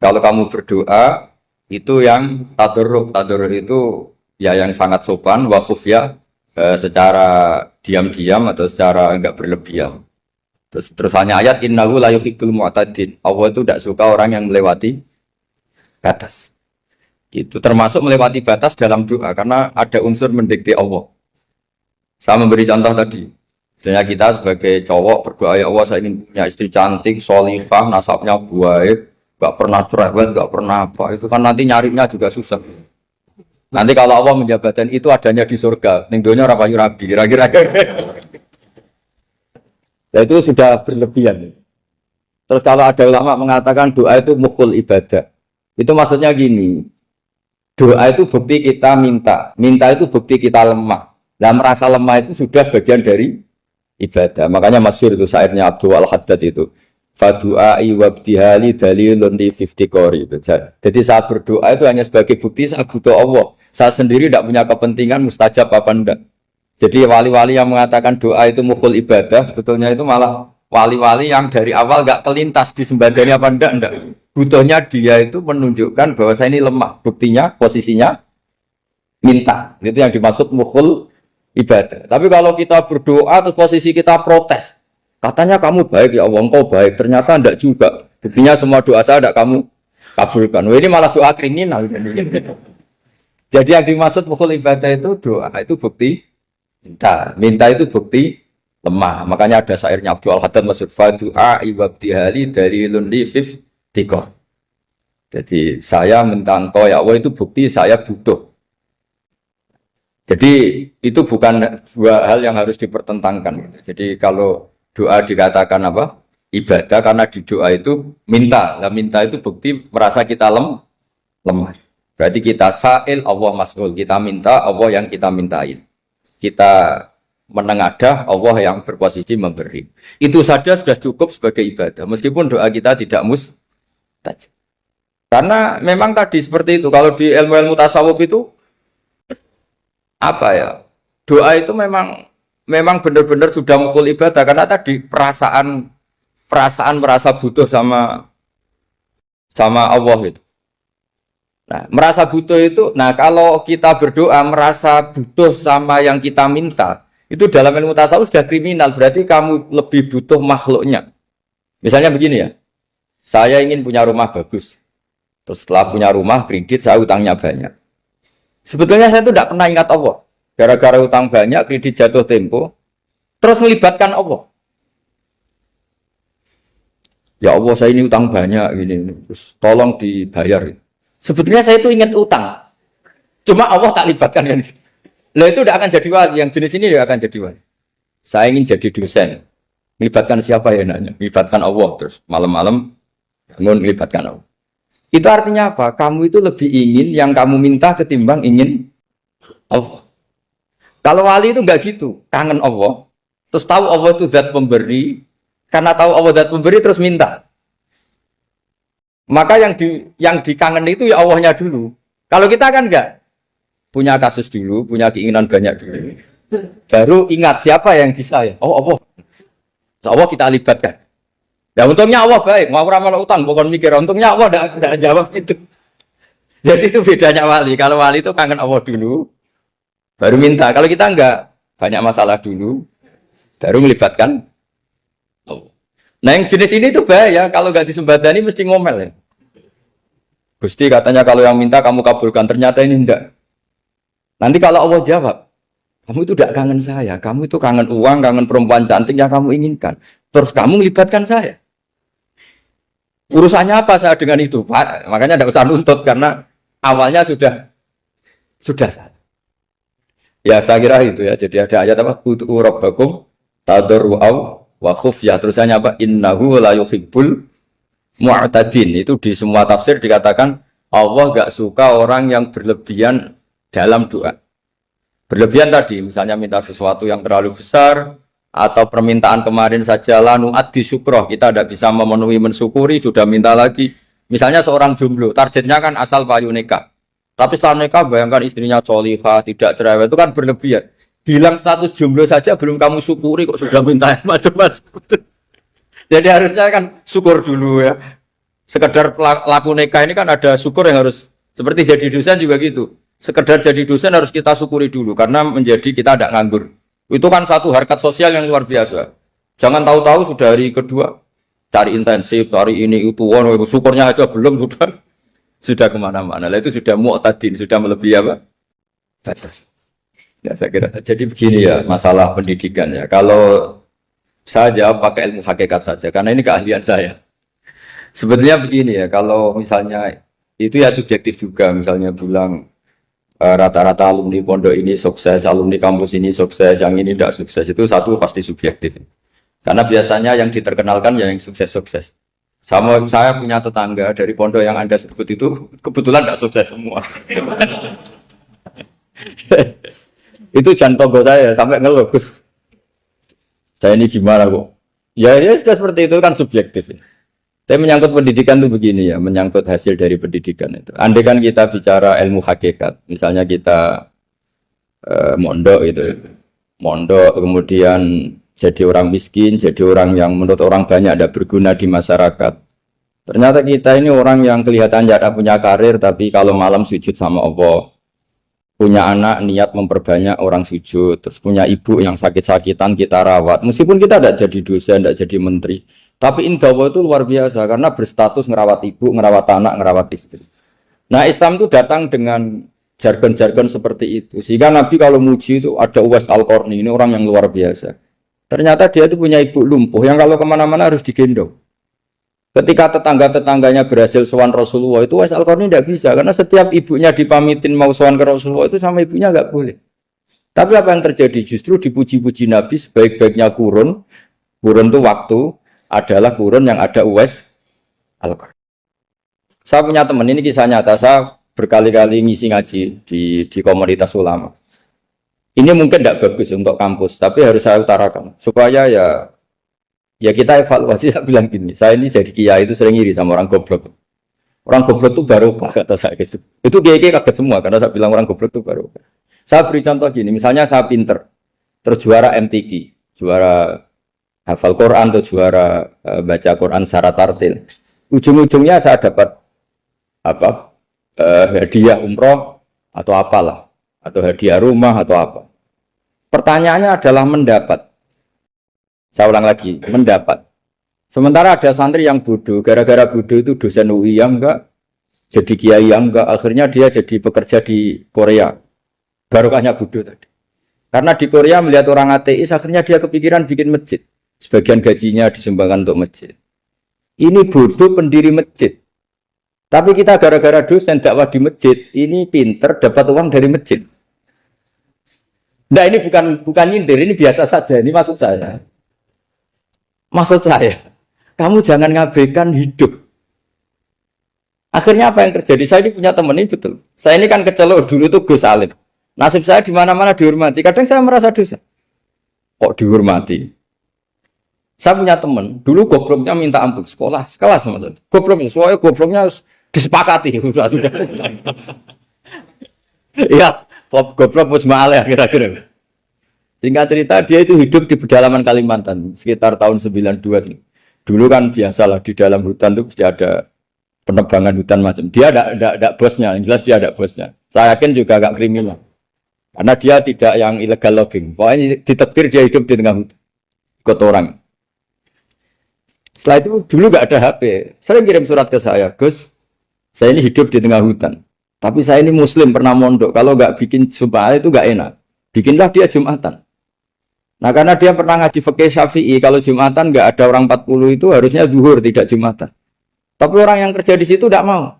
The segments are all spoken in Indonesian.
Kalau kamu berdoa itu yang tadarruk, tadarruk itu ya yang sangat sopan, wakuf ya secara diam-diam atau secara enggak berlebihan. Terus hanya ayat innahu la yuhibbul mu'tadin. Allah itu tidak suka orang yang melewati batas. Itu termasuk melewati batas dalam doa karena ada unsur mendikte Allah. Saya memberi contoh tadi. Misalnya kita sebagai cowok berdoa ya Allah saya ingin punya istri cantik, sholihah, nasabnya baik, gak pernah cerewet, gak pernah apa. Itu kan nanti nyarinya juga susah. Nanti kalau Allah menjabatkan itu adanya di surga, ning donya ora payu rabi, kira-kira. Nah itu sudah berlebihan. Terus kalau ada ulama mengatakan doa itu mukhul ibadah, itu maksudnya gini, doa itu bukti kita minta, minta itu bukti kita lemah. Nah merasa lemah itu sudah bagian dari ibadah. Makanya masyhur itu syairnya Abdul Al-Haddad itu, fadu'ai wabtihali dalilun li fiftikori itu. Jadi saat berdoa itu hanya sebagai bukti saya butuh Allah. Saya sendiri tidak punya kepentingan mustajab apa enggak. Jadi wali-wali yang mengatakan doa itu mukhul ibadah, sebetulnya itu malah wali-wali yang dari awal gak kelintas di sembadani apa enggak. Butuhnya dia itu menunjukkan bahwa saya ini lemah. Buktinya, posisinya minta. Itu yang dimaksud mukhul ibadah. Tapi kalau kita berdoa terus posisi kita protes. Katanya kamu baik ya Allah, engkau baik. Ternyata enggak juga. Buktinya semua doa saya enggak kamu kabulkan. Wah, ini malah doa kriminal. Jadi yang dimaksud mukhul ibadah itu doa, itu bukti minta. Minta itu bukti lemah. Makanya ada syairnya Abdul Al-Haddad maksud fadu'a iwabdihali dalilun li fiftikor. Jadi saya minta engkau ya Allah itu bukti saya butuh. Jadi itu bukan dua hal yang harus dipertentangkan. Jadi kalau doa dikatakan apa? Ibadah karena di doa itu minta. Nah, minta itu bukti merasa kita lemah. Berarti kita sa'il Allah mas'ul. Kita minta Allah yang kita mintain. Kita menengadah Allah yang berposisi memberi. Itu saja sudah cukup sebagai ibadah. Meskipun doa kita tidak mustajab. Karena memang tadi seperti itu. Kalau di ilmu-ilmu tasawuf itu apa ya? Doa itu memang benar-benar sudah mukhul ibadah karena tadi perasaan merasa butuh sama Allah itu. Nah, merasa butuh itu, nah kalau kita berdoa merasa butuh sama yang kita minta, itu dalam ilmu tasawuf sudah kriminal, berarti kamu lebih butuh makhluknya. Misalnya begini ya, saya ingin punya rumah bagus, terus setelah punya rumah kredit saya utangnya banyak. Sebetulnya saya itu tidak pernah ingat Allah, gara-gara utang banyak, kredit jatuh tempo, terus melibatkan Allah. Ya Allah saya ini utang banyak, ini, terus tolong dibayar. Sebetulnya saya itu ingat utang. Cuma Allah tak libatkan kan. Lah itu tidak akan jadi wali. Yang jenis ini tidak akan jadi wali. Saya ingin jadi dosen. Melibatkan siapa ya nanya? Melibatkan Allah. Terus malam-malam bangun melibatkan Allah. Itu artinya apa? Kamu itu lebih ingin yang kamu minta ketimbang ingin Allah. Kalau wali itu enggak gitu. Kangen Allah. Terus tahu Allah itu zat pemberi. Karena tahu Allah zat pemberi terus minta. Maka yang dikangen itu ya Allahnya dulu. Kalau kita kan enggak. Punya kasus dulu, punya keinginan banyak dulu. Baru ingat siapa yang bisa ya. Oh Allah. Allah kita libatkan. Ya untungnya Allah baik. Mau ramal utang, bukan mikir. Untungnya Allah tidak jawab itu. Jadi itu bedanya wali. Kalau wali itu kangen Allah dulu. Baru minta. Kalau kita enggak. Banyak masalah dulu. Baru melibatkan Allah. Nah yang jenis ini tuh bahaya. Kalau enggak disembadani mesti ngomel ya. Gusti katanya kalau yang minta kamu kabulkan, ternyata ini enggak. Nanti kalau Allah jawab, kamu itu tidak kangen saya, kamu itu kangen uang, kangen perempuan cantik yang kamu inginkan. Terus kamu melibatkan saya. Urusannya apa saya dengan itu, Pak? Makanya tidak usah nuntut karena awalnya sudah salah. Ya saya kira itu ya. Jadi ada ayat apa? Ud'u rabbakum tadarru'aw wa khufyah. Terusannya apa? Innahu la yuhibbul mu'tadin. Itu di semua tafsir dikatakan Allah gak suka orang yang berlebihan dalam doa. Berlebihan tadi misalnya minta sesuatu yang terlalu besar atau permintaan kemarin saja lanu addi syukroh, kita tidak bisa memenuhi mensyukuri sudah minta lagi. Misalnya seorang jomblo targetnya kan asal payu nikah, tapi setelah nikah bayangkan istrinya sholihah tidak cerewet, itu kan berlebihan. Hilang status jomblo saja belum kamu syukuri kok sudah minta macam-macam. Jadi harusnya kan syukur dulu ya. Sekedar laku nikah ini kan ada syukur yang harus seperti jadi dosen juga gitu. Sekedar jadi dosen harus kita syukuri dulu karena menjadi kita tidak nganggur. Itu kan satu harkat sosial yang luar biasa. Jangan tahu-tahu sudah hari kedua cari intensif, cari ini itu, syukurnya aja belum sudah kemana-mana. Lah itu sudah mu'tadin, sudah melebihi apa? Batas. Ya saya kira. Jadi begini ya masalah pendidikan ya. Kalau saya jawab pakai ilmu hakikat saja karena ini keahlian saya. Sebetulnya begini ya, kalau misalnya itu ya subjektif juga, misalnya bilang rata-rata alumni pondok ini sukses, alumni kampus ini sukses, yang ini tidak sukses, itu satu pasti subjektif. Karena biasanya yang diterkenalkan ya yang sukses-sukses. Sama saya punya tetangga dari pondok yang Anda sebut itu kebetulan tidak sukses semua. Itu jantung saya sampai ngeluh. Saya ini gimana kok? Ya sudah seperti itu kan subjektif. Tapi menyangkut pendidikan itu begini ya, menyangkut hasil dari pendidikan itu. Andai kan kita bicara ilmu hakikat, misalnya kita mondok gitu, mondok kemudian jadi orang miskin, jadi orang yang menurut orang banyak tidak berguna di masyarakat. Ternyata kita ini orang yang kelihatan tidak punya karir, tapi kalau malam sujud sama Allah, punya anak niat memperbanyak orang sujud, terus punya ibu yang sakit-sakitan kita rawat. Meskipun kita tidak jadi dosen, tidak jadi menteri. Tapi indawa itu luar biasa karena berstatus ngerawat ibu, ngerawat anak, ngerawat istri. Nah Islam itu datang dengan jargon-jargon seperti itu. Sehingga Nabi kalau muji itu ada Uwais Al-Qarni, ini orang yang luar biasa. Ternyata dia itu punya ibu lumpuh yang kalau kemana-mana harus digendong. Ketika tetangga-tetangganya berhasil sowan Rasulullah itu Uwais Al-Qarni tidak bisa. Karena setiap ibunya dipamitin mau sowan ke Rasulullah itu sama ibunya nggak boleh. Tapi apa yang terjadi? Justru dipuji-puji Nabi sebaik-baiknya kurun. Kurun itu waktu adalah kurun yang ada Uwais Al-Qarni. Saya punya teman, ini kisah nyata, saya berkali-kali ngisi ngaji di komunitas ulama. Ini mungkin tidak bagus untuk kampus, tapi harus saya utarakan supaya ya kita evaluasi. Saya bilang gini, saya ini jadi kiai itu sering iri sama orang goblok. Orang goblok itu barokah kata saya gitu. Itu kiai kaget semua karena saya bilang orang goblok itu barokah. Saya beri contoh gini, misalnya saya pinter, terus juara MTQ, juara hafal Quran atau juara baca Quran secara tartil. Ujung-ujungnya saya dapat hadiah umroh atau apalah, atau hadiah rumah atau apa. Pertanyaannya adalah mendapat. Saya ulang lagi, mendapat. Sementara ada santri yang bodoh, gara-gara bodoh itu dosen UI yang enggak, jadi kiai yang enggak, akhirnya dia jadi pekerja di Korea. Barokahnya bodoh tadi. Karena di Korea melihat orang ateis, akhirnya dia kepikiran bikin masjid. Sebagian gajinya disumbangkan untuk masjid. Ini bodoh pendiri masjid. Tapi kita gara-gara dosen dakwah di masjid, ini pinter dapat uang dari masjid. Nah ini bukan nyindir, ini biasa saja. Ini maksud saya. Maksud saya, kamu jangan ngabaikan hidup. Akhirnya apa yang terjadi? Saya ini punya teman ini betul. Saya ini kan kecelok dulu itu Gus Alim. Nasib saya di mana-mana dihormati. Kadang saya merasa dosa. Kok dihormati? Saya punya teman, dulu gobloknya minta ampun sekolah, sekelas maksudnya. Gobloknya, soalnya gobloknya harus disepakati. Sudah. Iya, goblok mujma'al ya kira-kira. Singkat cerita, dia itu hidup di pedalaman Kalimantan, sekitar tahun 92. Dulu kan biasalah di dalam hutan itu pasti ada penebangan hutan macam. Dia ada bosnya, yang jelas dia ada bosnya. Saya yakin juga agak kriminal. Karena dia tidak yang illegal logging. Pokoknya ditektir dia hidup di tengah hutan. Ikut orang. Setelah itu dulu nggak ada HP, sering kirim surat ke saya, Gus, saya ini hidup di tengah hutan, tapi saya ini Muslim pernah mondok, kalau nggak bikin Jumat itu nggak enak, bikinlah dia Jumatan. Nah karena dia pernah ngaji fikih Syafi'i, kalau Jumatan nggak ada orang 40 itu harusnya zuhur tidak Jumatan. Tapi orang yang kerja di situ tidak mau.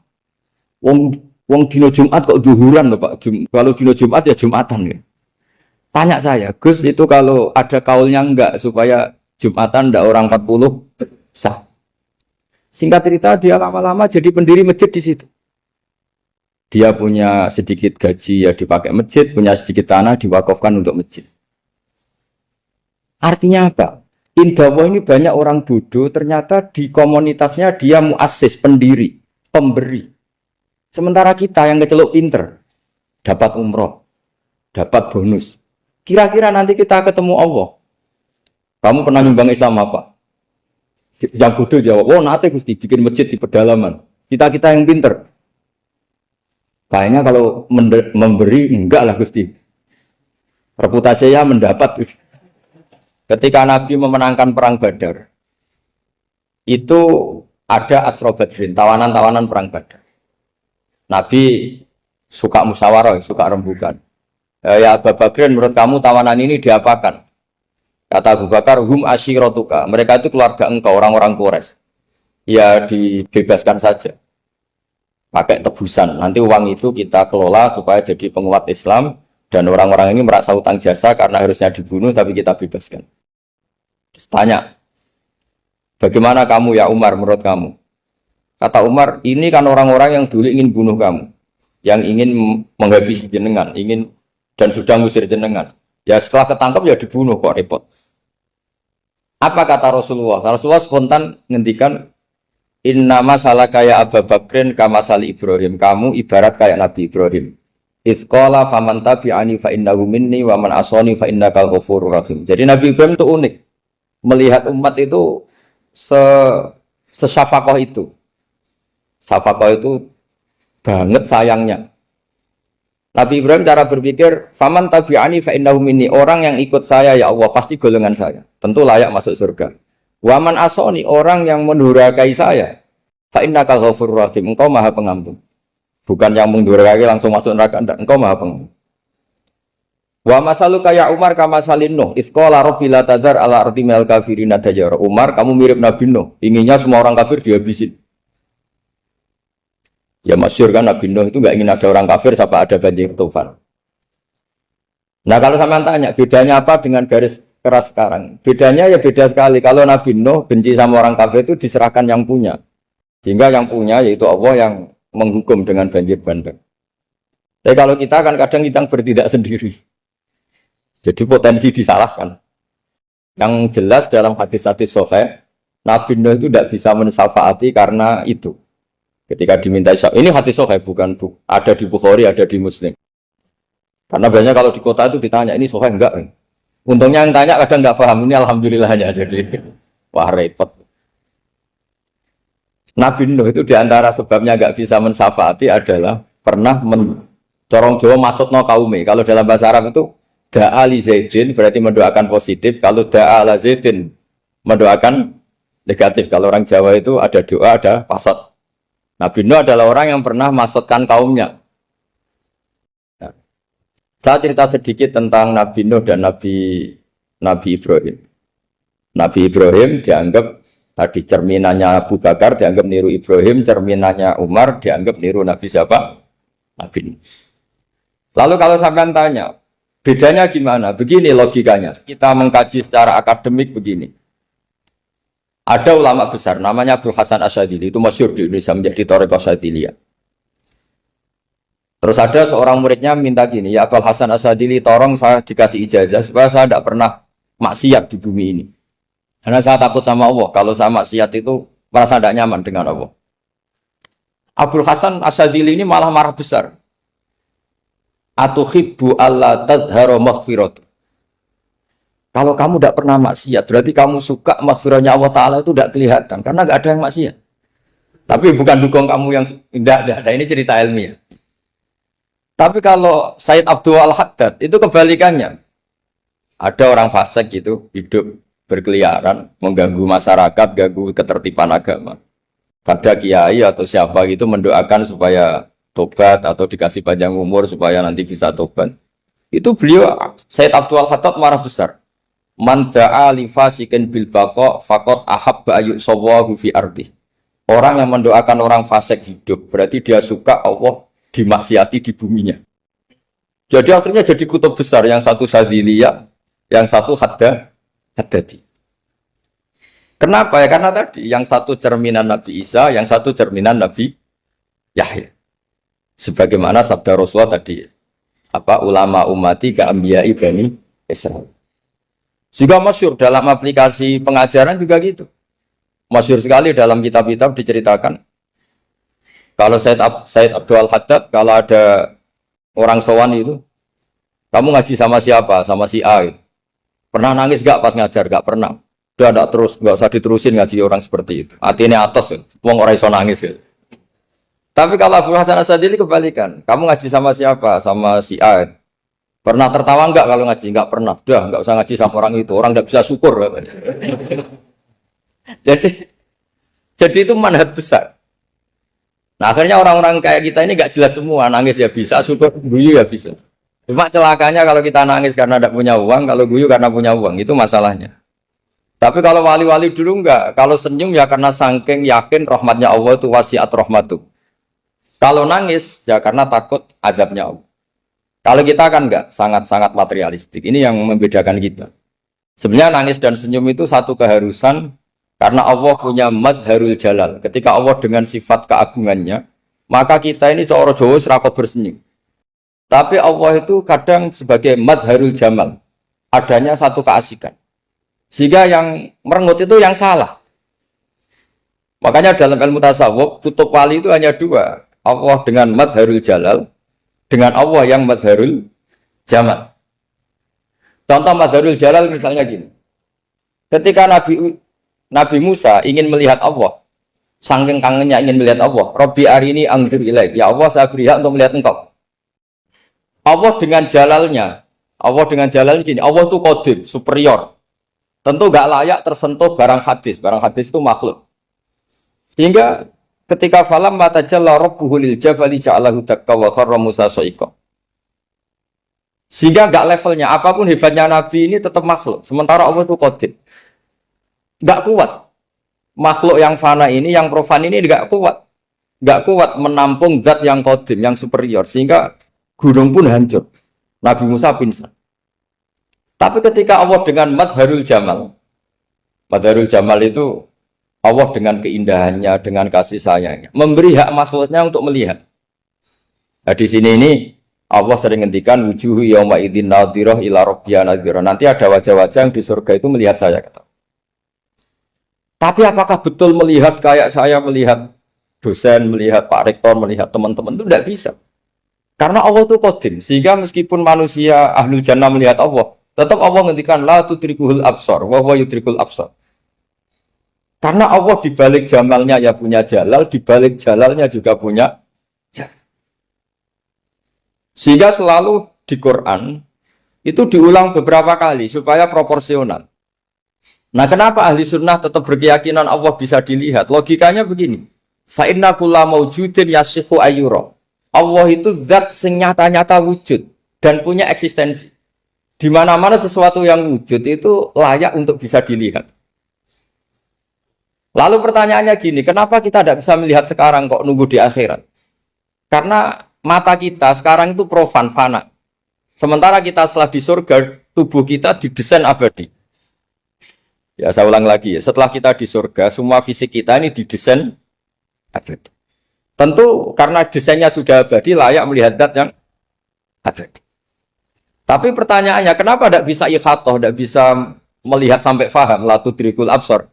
Wong dino Jumat kok zuhuran loh Pak, kalau dino Jumat ya Jumatan ya. Tanya saya, Gus itu kalau ada kaulnya enggak supaya Jumatan ndak orang 40 sah. Singkat cerita dia lama-lama jadi pendiri masjid di situ. Dia punya sedikit gaji ya dipakai masjid, punya sedikit tanah diwakafkan untuk masjid. Artinya apa? Indawa ini banyak orang bodoh, ternyata di komunitasnya dia muassis, pendiri, pemberi. Sementara kita yang kecelok pinter, dapat umroh, dapat bonus. Kira-kira nanti kita ketemu Allah. Kamu pernah nyumbang Islam apa? Yang bodoh jawab, oh nate Gusti bikin masjid di pedalaman. Kita yang pinter. Kayaknya kalau memberi enggak lah Gusti. Reputasinya mendapat. Ketika Nabi memenangkan perang Badar, itu ada Asra Badrin, tawanan-tawanan perang Badar. Nabi suka musyawarah, suka rembukan. Ya Abu Bakrin, menurut kamu tawanan ini diapakan? Kata Abu Bakar, hum asyiratuka. Mereka itu keluarga engkau, orang-orang Quraisy. Ya dibebaskan saja. Pakai tebusan. Nanti uang itu kita kelola supaya jadi penguat Islam. Dan orang-orang ini merasa utang jasa karena harusnya dibunuh, tapi kita bebaskan. Terus tanya, bagaimana kamu ya Umar menurut kamu? Kata Umar, ini kan orang-orang yang dulu ingin bunuh kamu. Yang ingin menghabisi jenengan, ingin dan sudah ngusir jenengan. Ya setelah ketangkap ya dibunuh, kok repot. Apa kata Rasulullah? Rasulullah spontan ngendikan, inna masalah kayak Abu Bakrin kamasali Ibrahim. Kamu ibarat kayak Nabi Ibrahim. Izqala faman tabi'ani fa innahu minni wa man asani fa innakal ghafurur rahim. Jadi Nabi Ibrahim itu unik. Melihat umat itu sesyafakoh itu. Syafakoh itu banget sayangnya. Nabi Ibrahim cara berpikir, faman tabi'ani fa innahu minni, orang yang ikut saya ya Allah pasti golongan saya, tentu layak masuk surga. Waman asoni, orang yang mendurhakai saya, fa innaka ghafurur rahim, engkau Maha Pengampun. Bukan yang mendurhakai langsung masuk neraka, enggak, engkau Maha Pengampun. Wa masaluka ya Umar kama salin Nuh, isqala rabbil tadzar ala ardi minal kafirina dajara. Umar, kamu mirip Nabi Nuh, inginnya semua orang kafir dihabisin. Ya masyhur kan Nabi Nuh itu nggak ingin ada orang kafir sampai ada banjir tufan. Nah kalau sampean tanya bedanya apa dengan garis keras sekarang? Bedanya ya beda sekali. Kalau Nabi Nuh benci sama orang kafir itu diserahkan yang punya. Sehingga yang punya yaitu Allah yang menghukum dengan banjir bandang. Tapi kalau kita kan kadang kita bertindak sendiri. Jadi potensi disalahkan. Yang jelas dalam hadis-hadis sahih, Nabi Nuh itu tidak bisa mensyafaati karena itu. Ketika diminta syafaat, ini hadis sahih bukan ada di Bukhari, ada di Muslim. Karena biasanya kalau di kota itu ditanya, ini sahih enggak? Untungnya yang tanya kadang enggak paham, ini alhamdulillahnya jadi wah repot. Nabi Nuh itu diantara sebabnya enggak bisa mensyafaati adalah pernah corong Jawa maksudno kaume. Kalau dalam bahasa Arab itu da'a li Zaidin berarti mendoakan positif, kalau da'a la Zaidin mendoakan negatif. Kalau orang Jawa itu ada doa, ada pasat. Nabi Nuh adalah orang yang pernah maksudkan kaumnya. Nah, saya cerita sedikit tentang Nabi Nuh dan Nabi Ibrahim. Nabi Ibrahim dianggap tadi cerminannya Abu Bakar, dianggap niru Ibrahim, cerminannya Umar, dianggap niru Nabi siapa? Nabi Nuh. Lalu kalau sampean tanya, bedanya gimana? Begini logikanya. Kita mengkaji secara akademik begini. Ada ulama besar, namanya Abdul Hasan Asyadzili, itu masyhur di Indonesia menjadi Thariqah Asyadziliyah. Terus ada seorang muridnya minta gini, ya Abdul Hasan Asyadzili, tolong saya dikasih ijazah supaya saya tidak pernah maksiat di bumi ini. Karena saya takut sama Allah, kalau saya maksiat itu merasa tidak nyaman dengan Allah. Abdul Hasan Asyadzili ini malah marah besar. Atuhibbu alla tadhharu maghfiratu. Kalau kamu tidak pernah maksiat, berarti kamu suka maghfirahnya Allah Ta'ala itu tidak kelihatan. Karena tidak ada yang maksiat. Tapi bukan dukung kamu yang tidak. Ini cerita ilmiah. Tapi kalau Sayyid Abdul Al-Haddad, itu kebalikannya. Ada orang fasik itu hidup berkeliaran, mengganggu masyarakat, ganggu ketertiban agama. Ada kiai atau siapa gitu mendoakan supaya tobat atau dikasih panjang umur supaya nanti bisa tobat. Itu beliau, Sayyid Abdul Al-Haddad marah besar. Man da'a li fasikin bil baqa faqad ahabba ayyusawahu fi ardi. Orang yang mendoakan orang fasik hidup berarti dia suka Allah dimaksiati di buminya. Jadi akhirnya jadi kutub besar, yang satu Syadziliyah, yang satu Haddadi. Kenapa ya? Karena tadi yang satu cerminan Nabi Isa, yang satu cerminan Nabi Yahya. Sebagaimana sabda Rasulullah tadi, ulama ummati ka anbiya'i bani Israil. Juga masyhur dalam aplikasi pengajaran juga gitu. Masyhur sekali dalam kitab-kitab diceritakan. Kalau Sayyid Abdul Al-Haddad, kalau ada orang sowan itu, kamu ngaji sama siapa? Sama si A. Gitu. Pernah nangis gak pas ngajar? Gak pernah. Udah enggak terus, enggak usah diterusin ngaji orang seperti itu. Hatinya atas, ya. Wong ora iso nangis ya. Tapi kalau Abu Hasan Asy'adzili kebalikan. Kamu ngaji sama siapa? Sama si A. Pernah tertawa enggak kalau ngaji? Enggak pernah. Udah, enggak usah ngaji sama orang itu. Orang enggak bisa syukur. jadi itu manhaj besar. Nah, akhirnya orang-orang kayak kita ini enggak jelas semua. Nangis ya bisa, syukur, guyu ya bisa. Cuma celakanya kalau kita nangis karena tidak punya uang, kalau guyu karena punya uang, itu masalahnya. Tapi kalau wali-wali dulu enggak. Kalau senyum ya karena saking yakin rahmatnya Allah itu wasiat rahmatu. Kalau nangis ya karena takut azabnya Allah. Kalau kita kan enggak, sangat-sangat materialistik. Ini yang membedakan kita. Sebenarnya nangis dan senyum itu satu keharusan karena Allah punya madharul jalal. Ketika Allah dengan sifat keagungannya, maka kita ini seorang Jawa serakot bersenyum. Tapi Allah itu kadang sebagai madharul jamal. Adanya satu keasikan. Sehingga yang merengut itu yang salah. Makanya dalam ilmu tasawuf, kutub wali itu hanya dua. Allah dengan madharul jalal, dengan Allah yang madharul jamal. Contoh madharul jalal misalnya gini. Ketika Nabi Musa ingin melihat Allah, saking kangennya ingin melihat Allah, Rabbi arini anzur ilaik, ya Allah saya beri hak untuk melihat engkau. Allah dengan jalalnya gini, Allah itu qadim, superior. Tentu gak layak tersentuh barang hadis itu makhluk. Sehingga ketika falam matajalla rabbuhu lil jabali ja'alahu dakka wa kharra Musa sa'iqa. Sehingga enggak levelnya, apapun hebatnya Nabi ini tetap makhluk. Sementara Allah itu qadim. Enggak kuat. Makhluk yang fana ini, yang profan ini enggak kuat. Enggak kuat menampung zat yang qadim, yang superior. Sehingga gunung pun hancur. Nabi Musa pingsan. Tapi ketika Allah dengan madharul jamal itu Allah dengan keindahannya, dengan kasih sayangnya, memberi hak makhluknya untuk melihat. Nah, di sini ini Allah sering ngendikan wujuhu yauma idzin nadhirah ila rabbiha nadhirah. Nanti ada wajah-wajah yang di surga itu melihat saya kata. Tapi apakah betul melihat kayak saya melihat dosen, melihat Pak Rektor, melihat teman-teman itu tidak bisa. Karena Allah itu qadim, sehingga meskipun manusia ahlul jannah melihat Allah, tetap Allah ngendikan la tudrikuhul absar wa huwa yudrikul absar. Karena Allah di balik jamalnya ya punya jalal, di balik jalalnya juga punya jalal. Sehingga selalu di Quran itu diulang beberapa kali supaya proporsional. Nah, kenapa ahli sunnah tetap berkeyakinan Allah bisa dilihat? Logikanya begini. Fa inna kulla maujudin yasihu ayyura. Allah itu zat sing nyata-nyata wujud dan punya eksistensi. Di mana-mana sesuatu yang wujud itu layak untuk bisa dilihat. Lalu pertanyaannya gini, kenapa kita tidak bisa melihat sekarang kok nunggu di akhirat? Karena mata kita sekarang itu profan, fana. Sementara kita setelah di surga, tubuh kita didesain abadi. Ya, saya ulang lagi ya, setelah kita di surga, semua fisik kita ini didesain abadi. Tentu karena desainnya sudah abadi, layak melihat zat yang abadi. Tapi pertanyaannya, kenapa tidak bisa ikhatoh, tidak bisa melihat sampai faham, la tudrikul absar?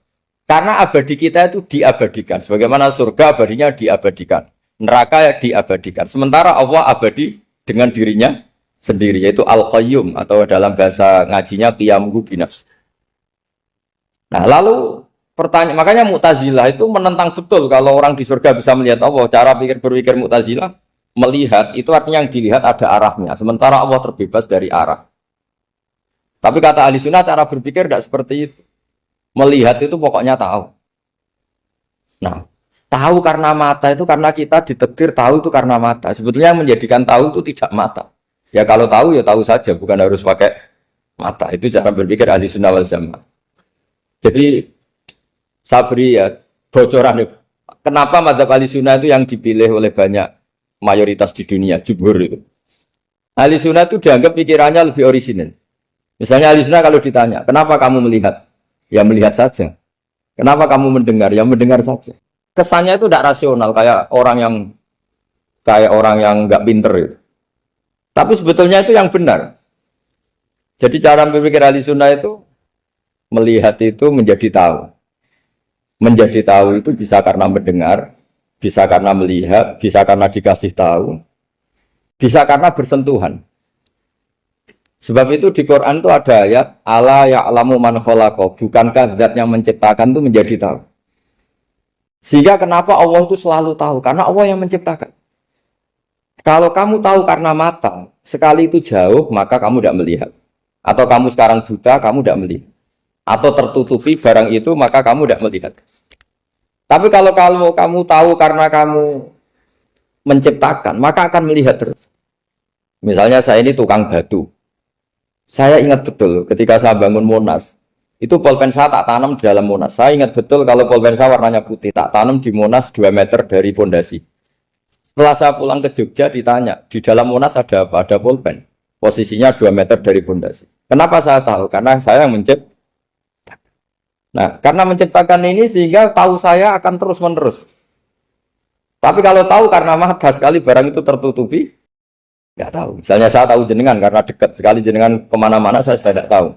Karena abadi kita itu diabadikan. Sebagaimana surga abadinya diabadikan. Neraka diabadikan. Sementara Allah abadi dengan dirinya sendiri. Yaitu Al-Qayyum. Atau dalam bahasa ngajinya Qiyamuhu binafs. Nah lalu pertanyaan, makanya Mu'tazilah itu menentang betul kalau orang di surga bisa melihat Allah. Cara berpikir Mu'tazilah, melihat itu artinya yang dilihat ada arahnya. Sementara Allah terbebas dari arah. Tapi kata ahli sunnah cara berpikir tidak seperti itu. Melihat itu pokoknya tahu. Nah, tahu karena mata itu karena kita ditakdir tahu itu karena mata. Sebetulnya yang menjadikan tahu itu tidak mata. Ya kalau tahu ya tahu saja, bukan harus pakai mata. Itu cara berpikir ahli sunnah wal jamaah. Jadi saya beri ya bocoran. Kenapa mazhab ahli sunnah itu yang dipilih oleh banyak mayoritas di dunia, jumhur itu. Ahli sunnah itu dianggap pikirannya lebih orisinal. Misalnya ahli sunnah kalau ditanya, kenapa kamu melihat? Ya melihat saja. Kenapa kamu mendengar? Ya mendengar saja. Kesannya itu tidak rasional kayak orang yang nggak pinter itu. Tapi sebetulnya itu yang benar. Jadi cara berpikir ahli sunnah itu melihat itu menjadi tahu. Menjadi tahu itu bisa karena mendengar, bisa karena melihat, bisa karena dikasih tahu, bisa karena bersentuhan. Sebab itu di Quran itu ada ayat ala ya'lamu man khalaqa, bukankah zat yang menciptakan itu menjadi tahu. Sehingga kenapa Allah itu selalu tahu? Karena Allah yang menciptakan. Kalau kamu tahu karena mata, sekali itu jauh, maka kamu tidak melihat. Atau kamu sekarang buta, kamu tidak melihat. Atau tertutupi barang itu, maka kamu tidak melihat. Tapi kalau kamu tahu karena kamu menciptakan, maka akan melihat terus. Misalnya saya ini tukang batu. Saya ingat betul ketika saya bangun Monas, itu pulpen saya tak tanam di dalam Monas. Saya ingat betul kalau pulpen saya warnanya putih, tak tanam di Monas 2 meter dari pondasi. Setelah saya pulang ke Jogja ditanya, di dalam Monas ada apa? Ada pulpen. Posisinya 2 meter dari pondasi. Kenapa saya tahu? Karena saya yang menciptakan. Nah, karena menciptakan ini sehingga tahu saya akan terus-menerus. Tapi kalau tahu karena mata sekali barang itu tertutupi, nggak tahu. Misalnya saya tahu jenengan karena dekat sekali jenengan kemana-mana saya sudah tidak tahu.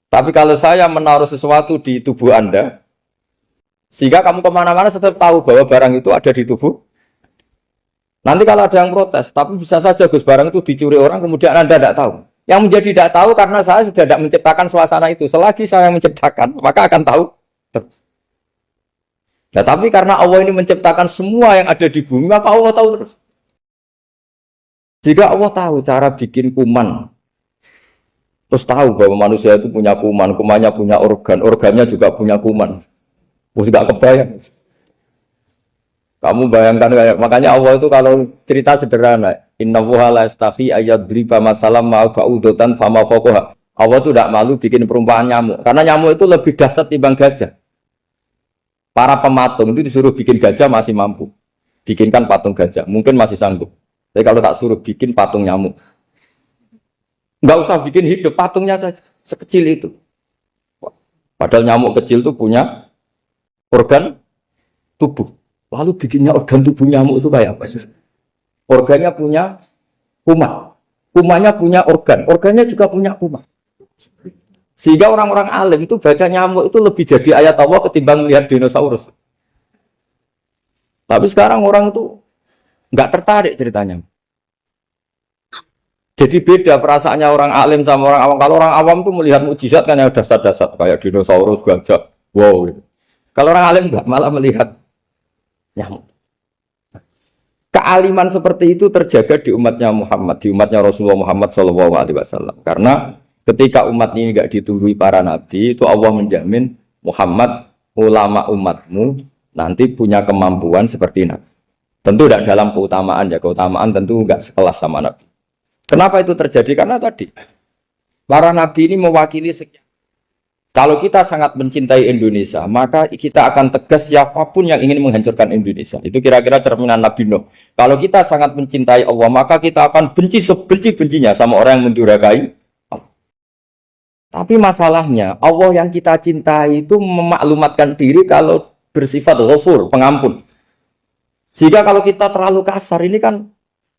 Tapi kalau saya menaruh sesuatu di tubuh Anda, sehingga kamu kemana-mana tetap tahu bahwa barang itu ada di tubuh. Nanti kalau ada yang protes, tapi bisa saja Gus barang itu dicuri orang, kemudian Anda tidak tahu. Yang menjadi tidak tahu karena saya sudah tidak menciptakan suasana itu. Selagi saya yang menciptakan, maka akan tahu terus. Nah, tapi karena Allah ini menciptakan semua yang ada di bumi, maka Allah tahu terus. Jika Allah tahu cara bikin kuman, terus tahu bahwa manusia itu punya kuman, kumannya punya organ, organnya juga punya kuman. Terus gak kebayang. Kamu bayangkan kayak, makanya Allah itu kalau cerita sederhana, innallaha la yastahi ayyadriba masalam ma ba'udatan fama fawqaha. Allah itu tidak malu bikin perumpamaan nyamuk, karena nyamuk itu lebih dahsyat dibanding gajah. Para pematung itu disuruh bikin gajah masih mampu. Bikinkan patung gajah, mungkin masih sanggup. Tapi kalau tak suruh bikin patung nyamuk, nggak usah bikin hidup, patungnya saja sekecil itu. Padahal nyamuk kecil itu punya organ tubuh. Lalu bikinnya organ tubuh nyamuk itu kayak apa? Organnya punya kuman, kumannya punya organ, organnya juga punya kuman. Sehingga orang-orang alim itu baca nyamuk itu lebih jadi ayat Allah ketimbang melihat dinosaurus. Tapi sekarang orang itu nggak tertarik ceritanya. Jadi beda perasaannya orang alim sama orang awam. Kalau orang awam tuh melihat mukjizat kan yang dasar-dasar kayak dinosaurus, gajah, wow. Gitu. Kalau orang alim nggak, malah melihat nyamuk. Kealiman seperti itu terjaga di umatnya Muhammad, di umatnya Rasulullah Muhammad SAW. Karena ketika umat ini nggak ditunggui para nabi, itu Allah menjamin Muhammad, ulama umatmu nanti punya kemampuan seperti nabi. Tentu tidak dalam keutamaan ya, keutamaan tentu nggak sekelas sama nabi. Kenapa itu terjadi? Karena tadi para nabi ini mewakili sekian. Kalau kita sangat mencintai Indonesia, maka kita akan tegas siapapun yang ingin menghancurkan Indonesia. Itu kira-kira cerminan Nabi Nuh. Kalau kita sangat mencintai Allah, maka kita akan benci sebenci-bencinya sama orang yang mendurhakai Allah. Tapi masalahnya, Allah yang kita cintai itu memaklumatkan diri kalau bersifat ghafur, pengampun. Sehingga kalau kita terlalu kasar, ini kan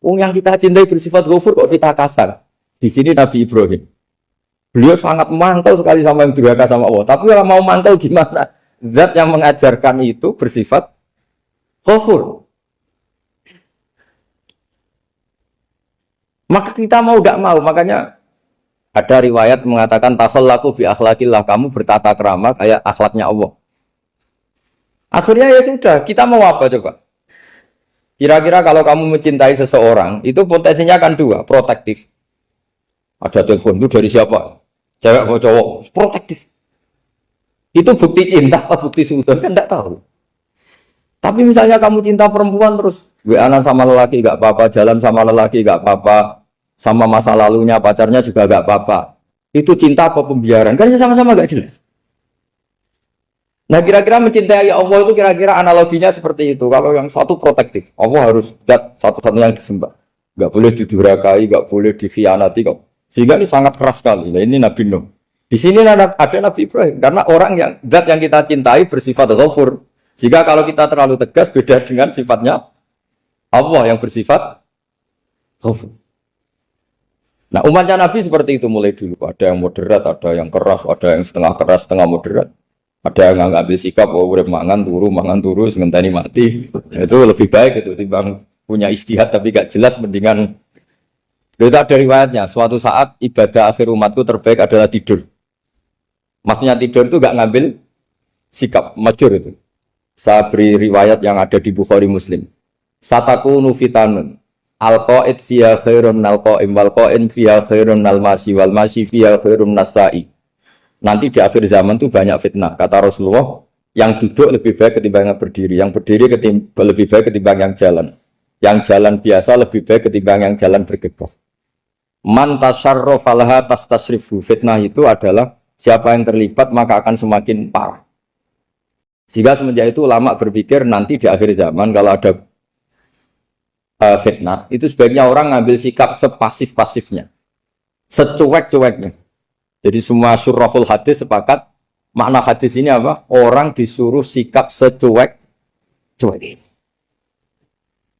yang kita cintai bersifat ghafur kok kita kasar. Di sini Nabi Ibrahim. Beliau sangat mantau sekali sama yang durhaka sama Allah. Tapi kalau mau mantau gimana? Zat yang mengajarkan itu bersifat ghafur. Maka kita mau tidak mau. Makanya ada riwayat mengatakan takhallaku bi akhlaqillah, kamu bertata krama kayak akhlaknya Allah. Akhirnya ya sudah, kita mau apa coba? Kira-kira kalau kamu mencintai seseorang, itu potensinya kan dua, protektif. Ada telepon itu dari siapa? Cewek atau cowok, protektif. Itu bukti cinta atau bukti suudon kan tidak tahu. Tapi misalnya kamu cinta perempuan terus WA-an sama lelaki gak apa-apa, jalan sama lelaki gak apa-apa, sama masa lalunya pacarnya juga gak apa-apa. Itu cinta apa pembiaran? Kan sama-sama gak jelas. Nah kira-kira mencintai Allah itu kira-kira analoginya seperti itu. Kalau yang satu protektif, Allah harus zat satu-satunya yang disembah. Gak boleh didurhakai, gak boleh dikhianati kok. Sehingga ini sangat keras sekali. Nah, ini Nabi Nuh. Di sini ada Nabi Ibrahim. Karena orang yang zat yang kita cintai bersifat ghafur. Jika kalau kita terlalu tegas beda dengan sifatnya Allah yang bersifat ghafur. Nah umatnya Nabi seperti itu mulai dulu. Ada yang moderat, ada yang keras, ada yang setengah keras, setengah moderat. Ada yang ngambil sikap, oh udah mangan turu, ngenteni mati. Itu lebih baik itu timbang punya istihad tapi gak jelas, mendingan Itu ada riwayatnya, suatu saat ibadah akhir umatku terbaik adalah tidur. Maksudnya tidur itu gak ngambil sikap, masyhur itu. Saya beri riwayat yang ada di Bukhari Muslim. Satakunu fitanun. Al-qa'id fiha khairun nal-qa'im wal-qa'in fiha khairun nal-masi wal-masi fiha khairun nas-sa'i. Nanti di akhir zaman itu banyak fitnah. Kata Rasulullah, yang duduk lebih baik ketimbang yang berdiri. Yang berdiri lebih baik ketimbang yang jalan. Yang jalan biasa lebih baik ketimbang yang jalan bergegas. Man tasyarrafa laha tastasrifu. Fitnah itu adalah siapa yang terlibat maka akan semakin parah. Sehingga semenjak itu ulama berpikir nanti di akhir zaman kalau ada fitnah, itu sebaiknya orang ngambil sikap sepasif-pasifnya, secuek-cueknya. Jadi semua syurahul hadis sepakat, makna hadis ini apa? Orang disuruh sikap secuek-cuek.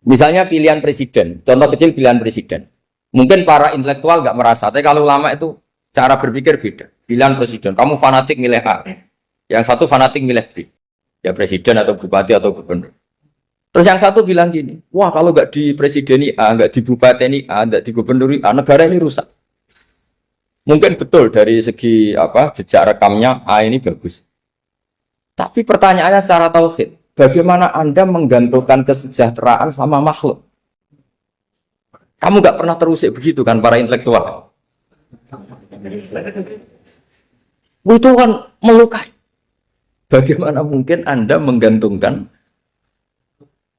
Misalnya pilihan presiden, contoh kecil pilihan presiden. Mungkin para intelektual nggak merasa, tapi kalau ulama itu cara berpikir beda. Pilihan presiden, kamu fanatik milih A, yang satu fanatik milih B. Ya presiden atau bupati atau gubernur. Terus yang satu bilang gini, wah kalau nggak di presideni A, nggak di bupati A, nggak di gubernur A, negara ini rusak. Mungkin betul dari segi apa jejak rekamnya A ini bagus. Tapi pertanyaannya secara tauhid, bagaimana Anda menggantungkan kesejahteraan sama makhluk? Kamu nggak pernah terusik begitu kan para intelektual? Itu kan melukai. Bagaimana mungkin Anda menggantungkan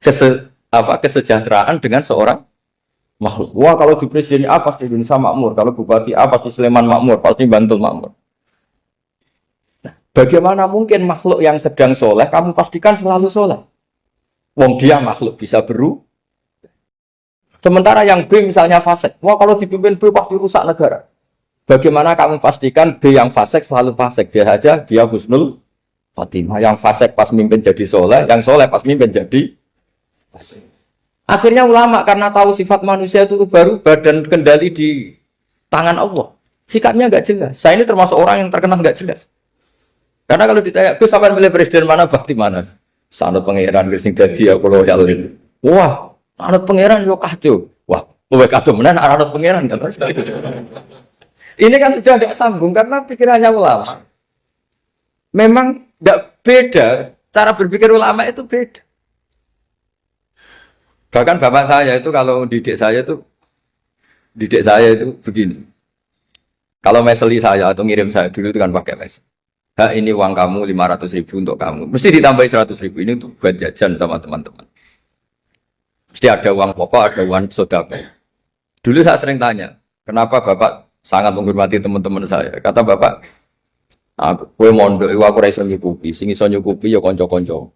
kesejahteraan dengan seorang makhluk? Wah kalau di presiden A pasti Indonesia makmur, kalau bupati A pasti Sleman makmur, pasti Bantul makmur. Nah, bagaimana mungkin makhluk yang sedang soleh kamu pastikan selalu soleh? Wong dia makhluk bisa berubah. Sementara yang B misalnya fasik, wah kalau dipimpin B pasti rusak negara. Bagaimana kamu pastikan B yang fasik selalu fasik? Dia saja dia husnul Fatimah, yang fasik pas mimpin jadi soleh, yang soleh pas mimpin jadi fasik. Akhirnya ulama karena tahu sifat manusia itu baru badan kendali di tangan Allah. Sikapnya nggak jelas. Saya ini termasuk orang yang terkenal nggak jelas. Karena kalau ditanya, Gus sampai milih presiden mana, bakti mana? Sanad pangeran sing dadi aku loyalin. Wah, anut pangeran yo kacau. Wah, luwih kacau menan anut pangeran. Ini kan sudah tidak sambung karena pikirannya ulama. Memang tidak beda, cara berpikir ulama itu beda. Bahkan bapak saya itu kalau didik saya itu begini. Kalau meseli saya atau ngirim saya dulu itu kan pakai mes. Ini uang kamu 500.000 untuk kamu. Mesti ditambahi 100.000 ini untuk buat jajan sama teman-teman. Mesti ada uang pokok, ada uang sodako. Dulu saya sering tanya, kenapa bapak sangat menghormati teman-teman saya? Kata bapak, kowe mondok iku aku ora iso nyukupi, sing iso nyukupi ya kanca-kanca.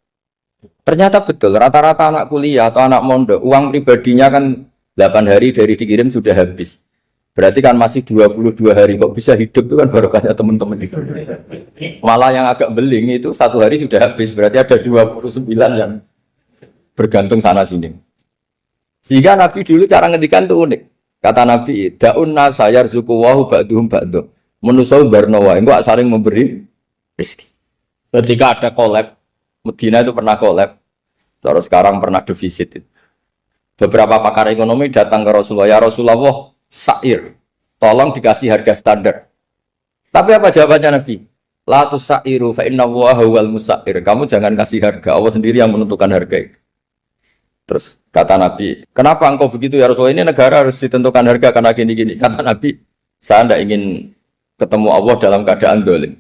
Ternyata betul, rata-rata anak kuliah atau anak mondok, uang pribadinya kan 8 hari dari dikirim sudah habis. Berarti kan masih 22 hari kok bisa hidup itu kan barokahnya teman-teman itu. Malah yang agak beling itu 1 hari sudah habis, berarti ada 29 yang bergantung sana sini. Sehingga Nabi dulu cara ngendikan itu unik. Kata Nabi, da'un nasayar zuku wahu ba'duhum ba'duh. Menusau barnawa, enggak saling memberi rezeki. Ketika ada collab, Medina itu pernah collab, terus sekarang pernah defisit. Beberapa pakar ekonomi datang ke Rasulullah, ya Rasulullah, sa'ir, tolong dikasih harga standar. Tapi apa jawabannya Nabi? La tusairu fa inna Allaha huwal musair. Kamu jangan kasih harga, Allah sendiri yang menentukan harga itu. Terus kata Nabi, kenapa engkau begitu ya Rasulullah? Ini negara harus ditentukan harga karena gini-gini. Kata Nabi, saya tidak ingin ketemu Allah dalam keadaan dolim.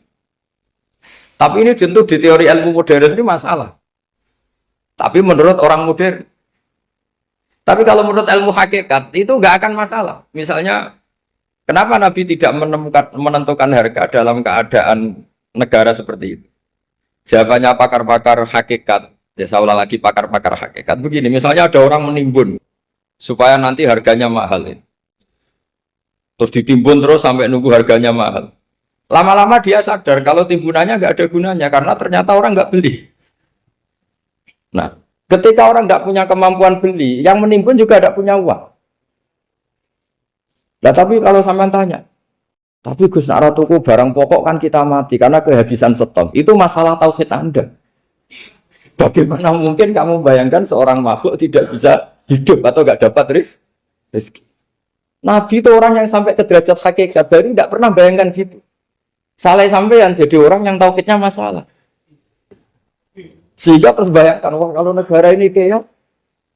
Tapi ini tentu di teori ilmu modern ini masalah. Tapi menurut orang modern. Tapi kalau menurut ilmu hakikat itu nggak akan masalah. Misalnya, kenapa Nabi tidak menentukan harga dalam keadaan negara seperti itu? Jawabannya pakar-pakar hakikat. Ya saya ulang lagi pakar-pakar hakikat. Begini, misalnya ada orang menimbun supaya nanti harganya mahal. Terus ditimbun terus sampai nunggu harganya mahal. Lama-lama dia sadar kalau timbunannya nggak ada gunanya karena ternyata orang nggak beli. Nah, ketika orang nggak punya kemampuan beli, yang menimbun juga tidak punya uang. Nah, tapi kalau sampean tanya, tapi Gus nak tuku barang pokok kan kita mati karena kehabisan stok. Itu masalah tauhid Anda. Bagaimana mungkin kamu bayangkan seorang makhluk tidak bisa hidup atau nggak dapat rezeki? Nabi itu orang yang sampai ke derajat hakikat, baru tidak pernah bayangkan gitu. Salah sampean jadi orang yang tauhidnya masalah. Sehingga terus bayangkan, wah kalau negara ini kayak,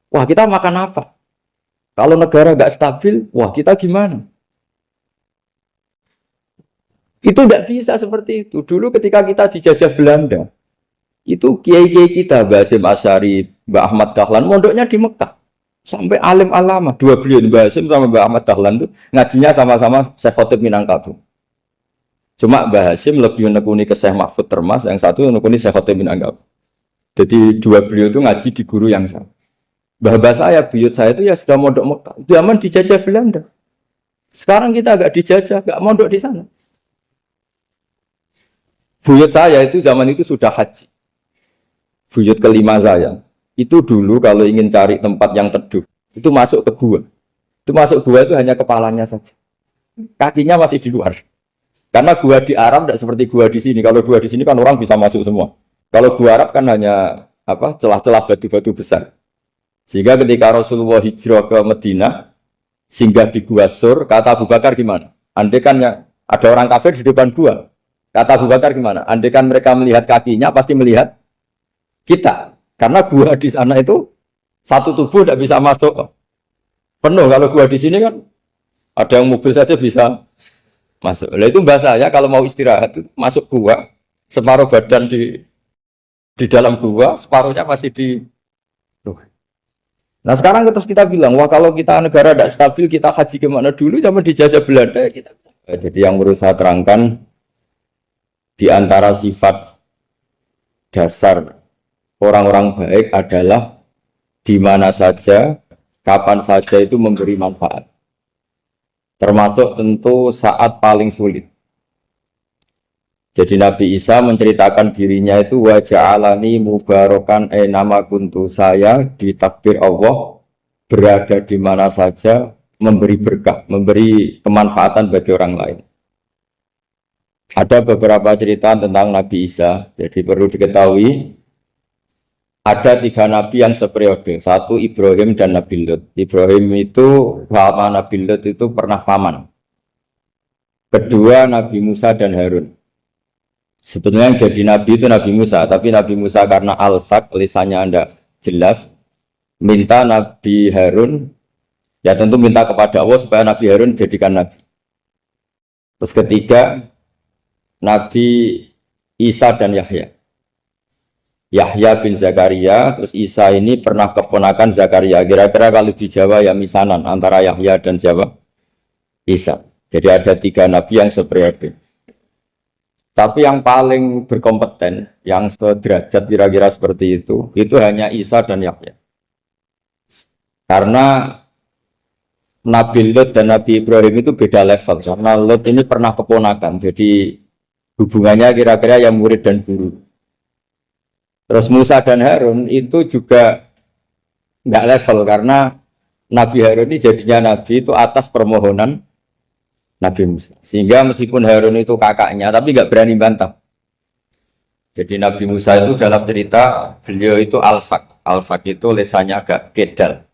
wah kita makan apa? Kalau negara nggak stabil, wah kita gimana? Itu tidak bisa seperti itu. Dulu ketika kita dijajah Belanda, itu kiai-kiai kita, Mbah Hasyim Asy'ari, Mbah Ahmad Dahlan, mondoknya di Mekah. Sampai alim alama, dua beliau Mbah Hasyim sama Mbah Ahmad Dahlan itu ngajinya sama-sama Syekh Khotib Minangkabau. Cuma Mbah Hasyim lebih menekuni ke Syekh Mahfud Termas, yang satu menekuni Syekh Khotib Minangkabau. Jadi dua beliau itu ngaji di guru yang sama. Mbah saya, buyut saya itu ya sudah mondok Mekah. Zaman dijajah Belanda. Sekarang kita agak dijajah, agak mondok di sana. Buyut saya itu zaman itu sudah haji. Buyut kelima saya. Itu dulu kalau ingin cari tempat yang teduh, itu masuk ke gua. Itu masuk gua itu hanya kepalanya saja. Kakinya masih di luar. Karena gua di Arab tidak seperti gua di sini. Kalau gua di sini kan orang bisa masuk semua. Kalau gua Arab kan hanya celah-celah batu-batu besar. Sehingga ketika Rasulullah hijrah ke Madinah, singgah di gua Sur, kata Abu Bakar gimana? Andai kan ada orang kafir di depan gua. Kata Abu Bakar gimana? Andai kan mereka melihat kakinya, pasti melihat kita. Karena gua di sana itu satu tubuh tidak bisa masuk penuh. Kalau gua di sini kan ada yang mobil saja bisa masuk. Nah itu bahasa ya kalau mau istirahat itu masuk gua, separuh badan di dalam gua, separuhnya masih di. Nah sekarang terus kita bilang, wah kalau kita negara tidak stabil, kita haji kemana dulu? Sama dijajah Belanda kita. Jadi yang perlu saya terangkan di antara sifat dasar orang-orang baik adalah di mana saja, kapan saja itu memberi manfaat. Termasuk tentu saat paling sulit. Jadi Nabi Isa menceritakan dirinya itu wa ja'alani mubarakan nama kuntu, saya ditakdir Allah berada di mana saja memberi berkah, memberi kemanfaatan bagi orang lain. Ada beberapa cerita tentang Nabi Isa, jadi perlu diketahui ada 3 nabi yang seperiode. Satu Ibrahim dan Nabi Lut. Ibrahim itu sama Nabi Lut itu pernah paman. Kedua Nabi Musa dan Harun. Sebetulnya yang jadi nabi itu Nabi Musa, tapi Nabi Musa karena alsak, lisannya Anda jelas, minta Nabi Harun, ya tentu minta kepada Allah supaya Nabi Harun jadikan nabi. Terus ketiga Nabi Isa dan Yahya. Yahya bin Zakaria, terus Isa ini pernah keponakan Zakaria. Kira-kira kalau di Jawa ya misanan antara Yahya dan Jawa Isa. Jadi ada 3 nabi yang seperiode. Tapi yang paling berkompeten, yang sederajat kira-kira seperti itu hanya Isa dan Yahya. Karena Nabi Lut dan Nabi Ibrahim itu beda level. Karena Lut ini pernah keponakan, jadi hubungannya kira-kira yang murid dan guru. Terus Musa dan Harun itu juga nggak level, karena Nabi Harun ini jadinya Nabi itu atas permohonan Nabi Musa. Sehingga meskipun Harun itu kakaknya, tapi nggak berani bantah. Jadi Nabi Musa itu dalam cerita, beliau itu alsak. Alsak itu lesannya agak kedal.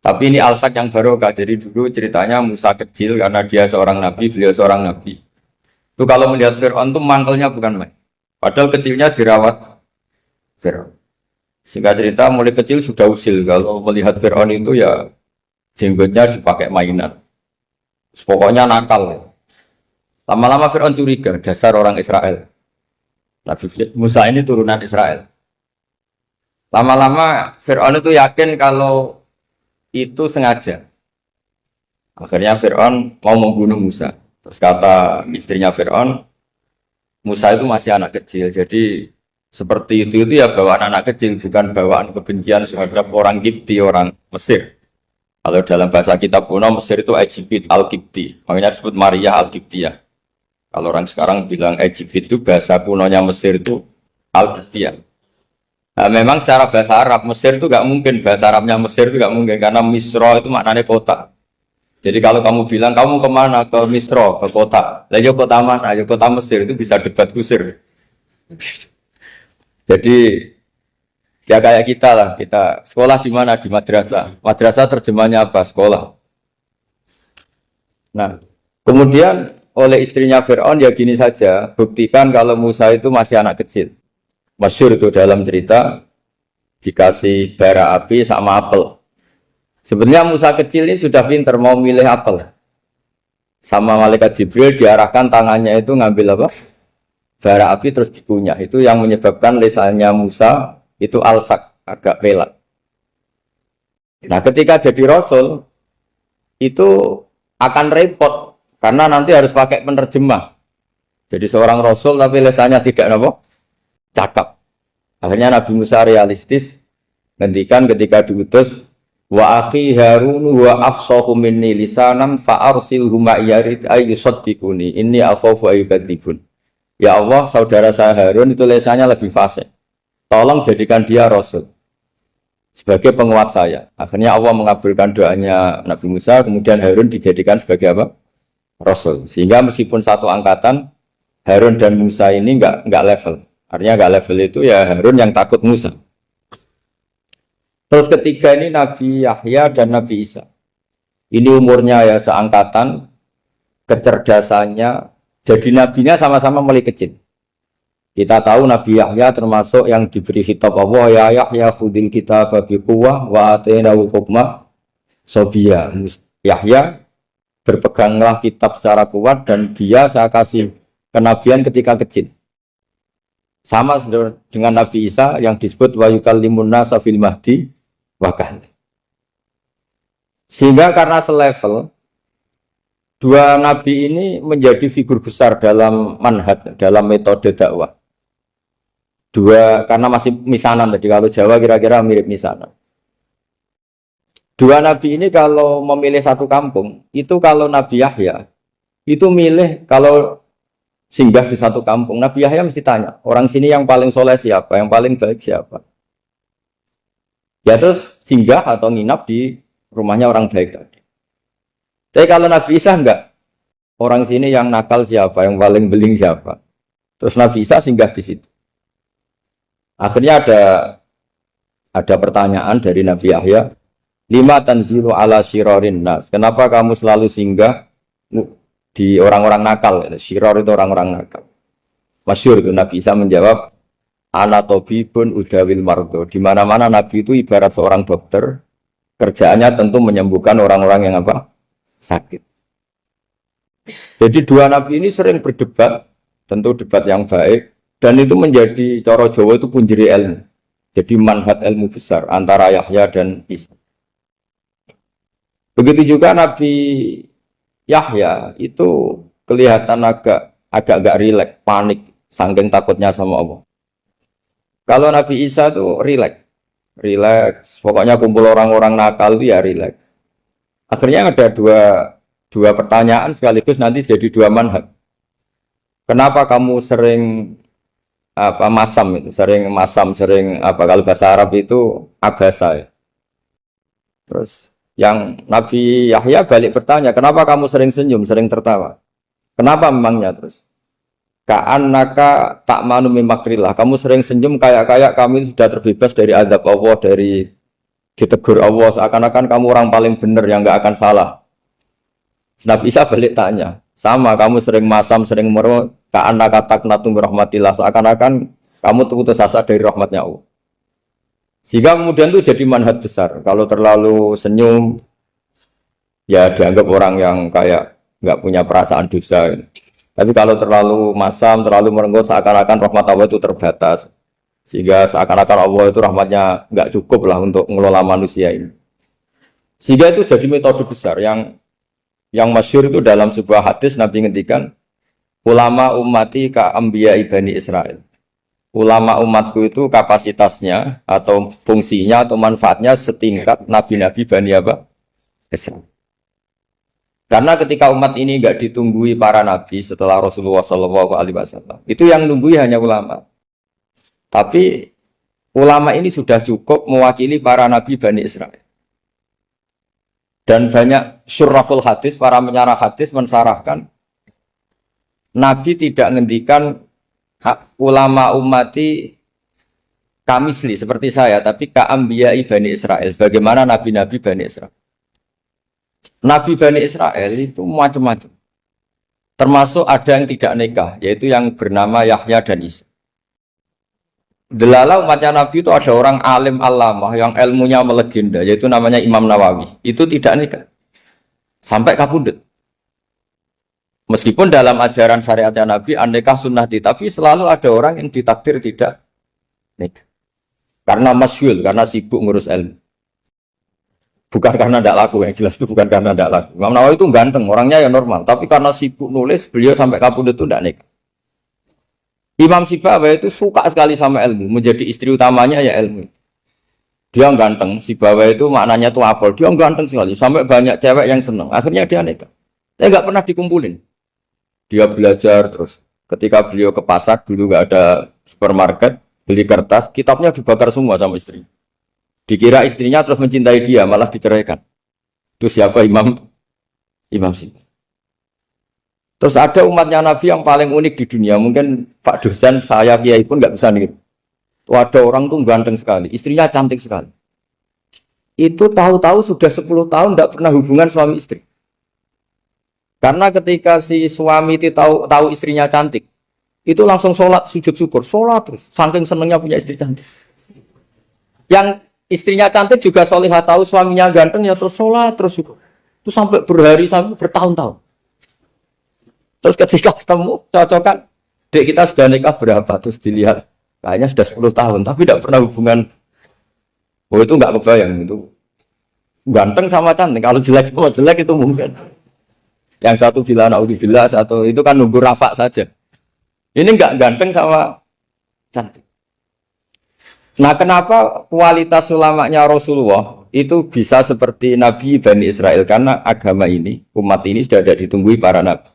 Tapi ini alsak yang barokah. Jadi dulu ceritanya Musa kecil karena dia seorang Nabi, beliau seorang Nabi. Itu kalau melihat Fir'aun itu mangkelnya bukan main. Padahal kecilnya dirawat Fir'aun. Singkat cerita mulai kecil sudah usil. Kalau melihat Fir'aun itu ya jenggotnya dipakai mainan. Pokoknya nakal. Lama-lama Fir'aun curiga, dasar orang Israel. Nabi Musa ini turunan Israel. Lama-lama Fir'aun itu yakin kalau itu sengaja. Akhirnya Fir'aun mau membunuh Musa. Terus kata istrinya Fir'aun, Musa itu masih anak kecil. Jadi seperti itu ya bawaan anak kecil, bukan bawaan kebencian terhadap orang Kipti, orang Mesir. Kalau dalam bahasa kitab kuno Mesir itu Egypt Al-Kipti, makanya disebut Maria Al-Kiptiyah. Kalau orang sekarang bilang Egypt itu bahasa kunonya Mesir itu Al-Kiptiyah. Nah, memang secara bahasa Arab Mesir itu nggak mungkin, bahasa Arabnya Mesir itu nggak mungkin karena Misro itu maknanya kota. Jadi kalau kamu bilang kamu kemana, ke Misro, ke kota, lah kota mana? Ya kota Mesir, itu bisa debat kusir. Jadi ya kayak kita lah, kita sekolah di mana? Di madrasah. Madrasah terjemahnya apa? Sekolah. Nah, kemudian oleh istrinya Fir'aun ya gini saja, buktikan kalau Musa itu masih anak kecil. Masyhur itu dalam cerita dikasih bara api sama apel. Sebenarnya Musa kecil ini sudah pinter mau milih apel. Sama malaikat Jibril diarahkan tangannya itu ngambil apa? Bara api terus dikunyah. Itu yang menyebabkan lisannya Musa itu alsak, agak pelat. Nah, ketika jadi Rasul itu akan repot karena nanti harus pakai penerjemah. Jadi seorang Rasul tapi lisannya tidak apa? Cakap. Akhirnya Nabi Musa realistis ngendikan ketika diutus wa akhi Harun wa afsahu minni lisanan fa arsilhu ma'iyarid ayyusaddiquni inni akhafu ayyukadzibun. Ya Allah, saudara saya Harun itu lisannya lebih fasih. Tolong jadikan dia Rasul sebagai penguat saya. Akhirnya Allah mengabulkan doanya Nabi Musa, kemudian Harun dijadikan sebagai apa? Rasul. Sehingga meskipun satu angkatan, Harun dan Musa ini enggak level. Artinya enggak level itu ya Harun yang takut Musa. Terus ketiga ini Nabi Yahya dan Nabi Isa. Ini umurnya ya seangkatan, kecerdasannya, jadi nabinya sama-sama mulai kecil. Kita tahu Nabi Yahya termasuk yang diberi khitab Allah, ya Yahya khudil kitab biquwwah wa atainahu hukma sabiyya. Yahya berpeganglah kitab secara kuat dan dia saya kasih kenabian ketika kecil. Sama dengan Nabi Isa yang disebut wa yukallimun nasa fil mahdi wa kahla. Sehingga karena selevel dua nabi ini menjadi figur besar dalam manhaj, dalam metode dakwah. Dua, karena masih misanan tadi, kalau Jawa kira-kira mirip misanan. Dua nabi ini kalau memilih satu kampung, itu kalau Nabi Yahya, itu milih kalau singgah di satu kampung, Nabi Yahya mesti tanya, orang sini yang paling soleh siapa, yang paling baik siapa. Ya terus singgah atau nginap di rumahnya orang baik tadi. Tapi kalau Nabi Isa enggak, orang sini yang nakal siapa, yang paling beling siapa. Terus Nabi Isa singgah di situ. Akhirnya ada pertanyaan dari Nabi Yahya, lima tanzilu ala syirarin nas. Kenapa kamu selalu singgah di orang-orang nakal? Syiror itu orang-orang nakal. Masyhur itu Nabi Isa menjawab, ana tabibun udawil mardo. Di mana-mana Nabi itu ibarat seorang dokter, kerjaannya tentu menyembuhkan orang-orang yang apa? Sakit. Jadi dua nabi ini sering berdebat, tentu debat yang baik, dan itu menjadi cara Jawa itu punjeri ilmu. Jadi manhaj ilmu besar antara Yahya dan Isa. Begitu juga Nabi Yahya itu kelihatan agak rileks, panik, saking takutnya sama Allah. Kalau Nabi Isa itu rileks, pokoknya kumpul orang-orang nakal itu ya rileks. Akhirnya ada dua pertanyaan sekaligus nanti jadi dua manhaj. Kenapa kamu sering sering kalau bahasa Arab itu abasa ya. Terus yang Nabi Yahya balik bertanya, kenapa kamu sering senyum, sering tertawa? Kenapa memangnya terus? Ka'annaka ta'manu min makrillah. Kamu sering senyum kayak kami sudah terbebas dari azab Allah, dari ditegur Allah, seakan-akan kamu orang paling benar yang nggak akan salah. Nabi Isa balik tanya, sama kamu sering masam, sering merot, ka'annaka taqnatu min rahmatillah, seakan-akan kamu putus asa dari rahmatnya Allah. Sehingga kemudian itu jadi manhaj besar. Kalau terlalu senyum, ya dianggap orang yang kayak nggak punya perasaan dosa. Tapi kalau terlalu masam, terlalu merenggut, seakan-akan rahmat Allah itu terbatas. Sehingga seakan-akan Allah itu rahmatnya nggak cukup lah untuk mengelola manusia ini. Sehingga itu jadi metode besar yang masyhur itu dalam sebuah hadis Nabi ngendikan, ulama ummati ka anbiya Bani Israil. Ulama umatku itu kapasitasnya atau fungsinya atau manfaatnya setingkat nabi-nabi Bani Israil. Karena ketika umat ini nggak ditunggui para nabi setelah Rasulullah SAW, itu yang nunggui hanya ulama. Tapi ulama ini sudah cukup mewakili para nabi Bani Israil. Dan banyak syurahul hadis, para menyarah hadis mensarahkan, Nabi tidak ngendikan ulama ummati kamisli seperti saya, tapi ka'ambiyai Bani Israil, bagaimana nabi-nabi Bani Israil. Nabi Bani Israel itu macam-macam. Termasuk ada yang tidak nikah, yaitu yang bernama Yahya dan Isa. Delala umatnya Nabi itu ada orang alim alamah yang ilmunya melegenda, yaitu namanya Imam Nawawi. Itu tidak nikah. Sampai kabudut. Meskipun dalam ajaran syariatnya Nabi, an-nikah sunnati, tapi selalu ada orang yang ditakdir tidak nikah. Karena masyhul, karena sibuk ngurus ilmu. Bukan karena tidak laku, yang jelas itu bukan karena tidak laku. Imam Nawawi itu ganteng, orangnya ya normal. Tapi karena sibuk nulis, beliau sampai kabudut itu tidak nikah. Imam Sibawayh itu suka sekali sama ilmu, menjadi istri utamanya ya ilmu. Dia ganteng, Sibawayh itu maknanya tuh apel, dia ganteng sekali, sampai banyak cewek yang senang. Akhirnya dia nikah. Saya nggak pernah dikumpulin. Dia belajar terus. Ketika beliau ke pasar, dulu nggak ada supermarket, beli kertas, kitabnya dibakar semua sama istri. Dikira istrinya terus mencintai dia, malah diceraikan. Itu siapa Imam Sibawayh. Terus ada umatnya Nabi yang paling unik di dunia. Mungkin Pak dosen, saya kiai pun nggak bisa nih. Tuh ada orang tuh ganteng sekali, istrinya cantik sekali. Itu tahu-tahu sudah 10 tahun tidak pernah hubungan suami istri. Karena ketika si suami itu tahu istrinya cantik, itu langsung sholat sujud syukur, sholat terus. Saking senengnya punya istri cantik. Yang istrinya cantik juga solihah, tahu suaminya ganteng ya terus sholat terus syukur. Itu sampai berhari sampai bertahun-tahun. Terus ketika ketemu, cocokan, dek kita sudah nikah berapa? Terus dilihat, kayaknya sudah 10 tahun, tapi tidak pernah hubungan. Oh itu nggak kebayang, itu ganteng sama cantik. Kalau jelek sama jelek itu mungkin. Yang satu bilang naudzubillah, satu itu kan nunggu rafa saja. Ini nggak ganteng sama cantik. Nah kenapa kualitas ulamanya Rasulullah itu bisa seperti Nabi Bani Israel? Karena agama ini, umat ini sudah ada ditunggui para nabi.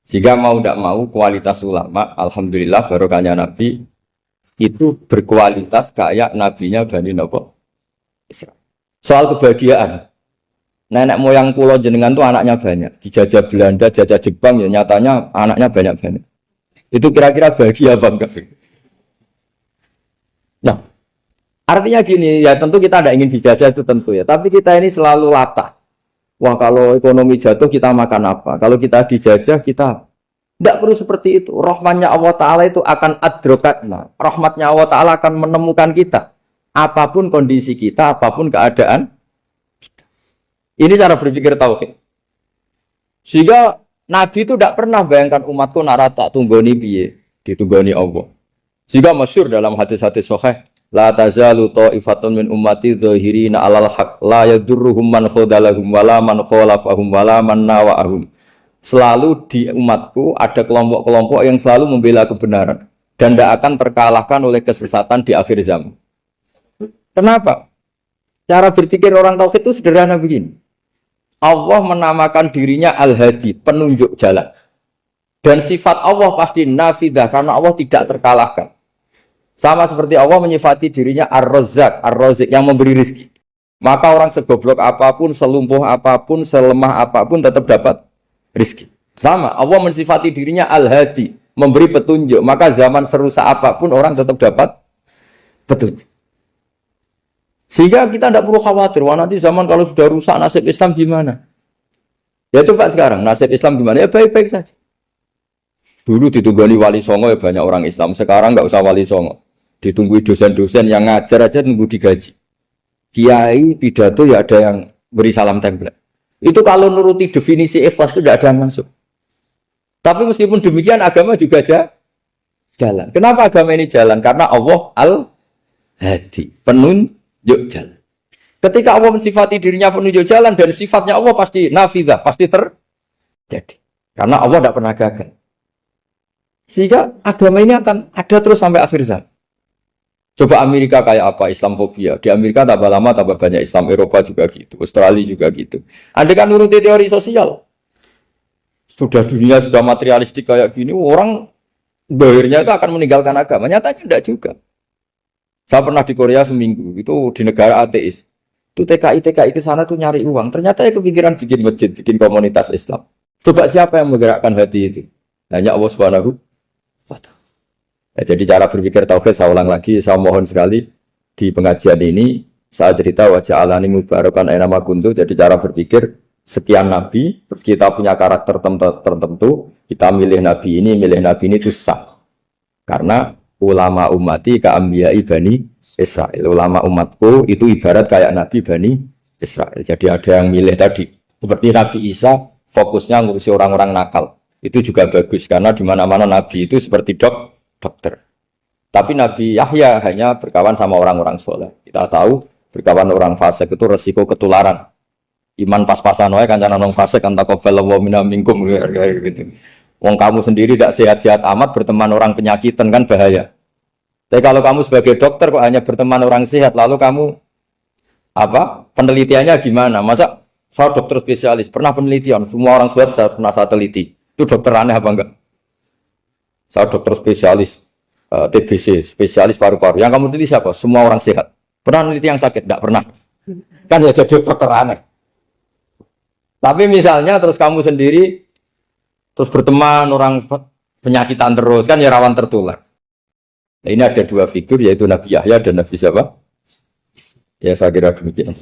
Jika mau tidak mau kualitas ulama, alhamdulillah barokahnya Nabi itu berkualitas kayak nabinya Bani Israel. Soal kebahagiaan, nenek moyang pulau jenengan tuh anaknya banyak, dijajah Belanda, jajah Jepang ya nyatanya anaknya banyak. Itu kira-kira bahagia apa enggak? Nah, artinya gini ya tentu kita tidak ingin dijajah itu tentu ya, tapi kita ini selalu latah. Wah kalau ekonomi jatuh kita makan apa? Kalau kita dijajah kita tidak perlu seperti itu. Rahmatnya Allah Ta'ala itu akan adrokatna. Rahmatnya Allah Ta'ala akan menemukan kita. Apapun kondisi kita, apapun keadaan kita. Ini cara berpikir tauhid. Sehingga Nabi itu tidak pernah bayangkan umatku narata tunggoni piye, ditunggoni Allah. Sehingga masyhur dalam hadis-hadis sahih, la tazalu ta'ifatun min ummati dzahirina 'alal haq la yadurruhum man khadalahum wala man khalafahum wala man nawa'ahum. Selalu di umatku ada kelompok-kelompok yang selalu membela kebenaran dan tidak akan terkalahkan oleh kesesatan di akhir zaman. Kenapa? Cara berpikir orang tauhid itu sederhana begini. Allah menamakan dirinya Al-Hadi, penunjuk jalan. Dan sifat Allah pasti nafidah karena Allah tidak terkalahkan. Sama seperti Allah menyifati dirinya Ar-Razzaq, Ar-Razik yang memberi rizki. Maka orang segoblok apapun, selumpuh apapun, selemah apapun tetap dapat rizki. Sama, Allah mensifati dirinya Al-Hadi, memberi petunjuk. Maka zaman serusak apapun orang tetap dapat petunjuk. Sehingga kita tidak perlu khawatir, wah nanti zaman kalau sudah rusak nasib Islam gimana? Ya coba sekarang, nasib Islam gimana? Ya baik-baik saja. Dulu ditunggoni wali songo ya banyak orang Islam, sekarang nggak usah wali songo. Ditunggu dosen-dosen yang ngajar aja nunggu digaji. Kiai pidato ya ada yang beri salam tempel. Itu kalau nuruti definisi ikhlas itu tidak ada yang masuk. Tapi meskipun demikian agama juga jalan. Kenapa agama ini jalan? Karena Allah Al-Hadi, penunjuk jalan. Ketika Allah mensifati dirinya penunjuk jalan dan sifatnya Allah pasti nafidah, pasti terjadi. Karena Allah tidak pernah gagal. Sehingga agama ini akan ada terus sampai akhir zaman. Coba Amerika kayak apa? Islamofobia. Di Amerika tambah lama tambah banyak Islam. Eropa juga gitu. Australia juga gitu. Anda kan nuruti teori sosial. Sudah dunia sudah materialistik kayak gini. Orang akhirnya itu akan meninggalkan agama. Nyatanya tidak juga. Saya pernah di Korea seminggu. Itu di negara ateis. Itu TKI ke sana tuh nyari uang. Ternyata ya kepikiran bikin masjid, bikin komunitas Islam. Coba siapa yang menggerakkan hati itu? Hanya Allah Subhanahu wa Ta'ala. Jadi cara berpikir tauhid saya ulang lagi, saya mohon sekali di pengajian ini saya cerita wajah alani mubarakan aina ma kuntu. Jadi cara berpikir sekian nabi, terus kita punya karakter tertentu, kita milih nabi ini itu sah. Karena ulama ummati ka'ambiyai Bani Israel. Ulama umatku itu ibarat kayak nabi Bani Israel. Jadi ada yang milih tadi. Seperti Nabi Isa fokusnya ngurusi orang-orang nakal. Itu juga bagus karena di mana-mana nabi itu seperti dokter. Tapi Nabi Yahya hanya berkawan sama orang-orang soleh. Kita tahu berkawan orang fasik itu resiko ketularan. Iman pas-pasan wae kancana nang fasik kan taqabbalallahu minna minkum gitu. Wong kamu sendiri tidak sehat-sehat amat berteman orang penyakitan kan bahaya. Tapi kalau kamu sebagai dokter kok hanya berteman orang sehat, lalu kamu apa? Penelitiannya gimana? Masa saya dokter spesialis pernah penelitian, semua orang sehat saya pernah saya teliti. Itu dokter aneh apa enggak? Saya dokter spesialis TBC, spesialis paru-paru. Yang kamu teliti siapa? Semua orang sehat. Pernah meneliti yang sakit? Tidak pernah. Kan ya jadi dokter aneh. Tapi misalnya terus kamu sendiri terus berteman orang penyakitan terus kan ya rawan tertular. Nah, ini ada dua figur yaitu Nabi Yahya dan Nabi siapa? Ya saya kira demikian.